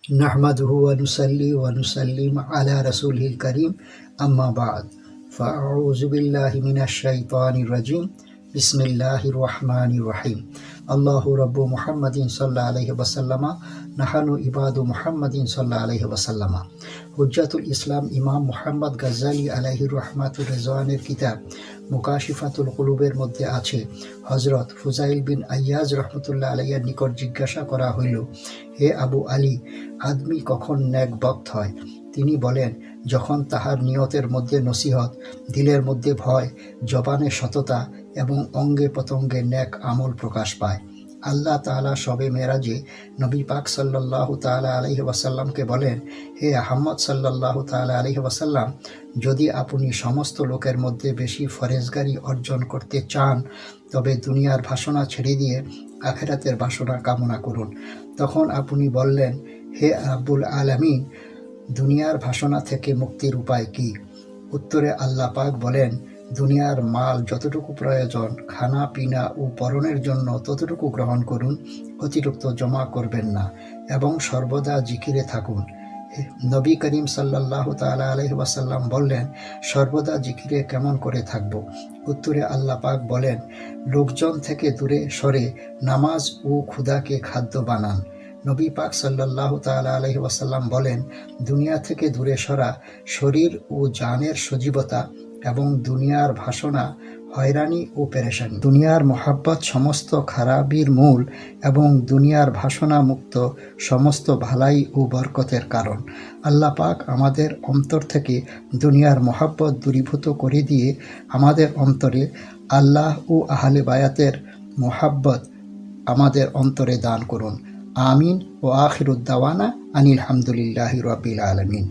नहमदुहु व नुसल्ली व नुसल्लिम अला रसूलिल करीम अम्मा बाद फ़अऊज़ु बिल्लाहि मिनश शैतानिर रजीम बिस्मिल्लाहिर रहमानिर रहीम अल्लाहु रब्बु मुहम्मदिन सल्लल्लाहु अलैहि वसल्लम नहनु इबादु मुहम्मदिन सल्लल्लाहु अलैहि वसल्लम हुज्जतुल इस्लाम इमाम मुहम्मद गज्जाली अलैहि रहमातुर रिज़वाনের किताब মুকাশিফাতুল কুলুবের মধ্যে আছে হযরত ফুজাইল বিন আইয়াজ রহমতুল্লাহ আলাইহির নিকট জিজ্ঞাসা করা হইল, হে আবু আলী, আদমি কখন নেকবক্ত হয়? তিনি বলেন, যখন তাহার নিয়তের মধ্যে নসিহত, দিলের মধ্যে ভয়, জবানে সততা এবং অঙ্গে প্রত্যঙ্গে নেক আমল প্রকাশ পায়। আল্লাহ তাআলা শবে মেরাজে নবী পাক সাল্লাল্লাহু তাআলা আলাইহি ওয়াসাল্লামকে বলেন, হে আহমদ সাল্লাল্লাহু তাআলা আলাইহি ওয়াসাল্লাম, যদি আপনি সমস্ত লোকের মধ্যে বেশি ফরেজগারি অর্জন করতে চান তবে দুনিয়ার বাসনা ছেড়ে দিয়ে আখিরাতের বাসনা কামনা করুন। তখন আপনি বললেন, হে রাব্বুল আলামিন, দুনিয়ার বাসনা থেকে মুক্তির উপায় কি? উত্তরে আল্লাহ পাক বলেন, দুনিয়ার মাল যতটুকু প্রয়োজন, খানা পিনা ও পরনের জন্য ততটুকু গ্রহণ করুন, অতিরিক্ত জমা করবেন না এবং সর্বদা জিকিরে থাকুন। নবী করিম সাল্লাল্লাহু তাআলা আলাইহি ওয়াসাল্লাম বললেন, সর্বদা জিকিরে কেমন করে থাকব? উত্তরে আল্লাহ পাক বলেন, লোকজন থেকে দূরে সরে নামাজ ও ক্ষুধাকে খাদ্য বানান। নবী পাক সাল্লাল্লাহু তাআলা আলাইহি ওয়াসাল্লাম বলেন, দুনিয়া থেকে দূরে সরা শরীর ও জানের সজীবতা এবং দুনিয়ার বাসনা হয়রানি ও পেরেশানি। দুনিয়ার মোহাব্বত সমস্ত খারাপির মূল এবং দুনিয়ার বাসনা মুক্ত সমস্ত ভালাই ও বরকতের কারণ। আল্লাহ পাক আমাদের অন্তর থেকে দুনিয়ার মোহাব্বত দূরীভূত করে দিয়ে আমাদের অন্তরে আল্লাহ ও আহলে বায়াতের মোহাব্বত আমাদের অন্তরে দান করুন। আমিন ও আখিরুদ দাওয়ানা আনিল হামদুলিল্লাহি রাব্বিল আলামিন।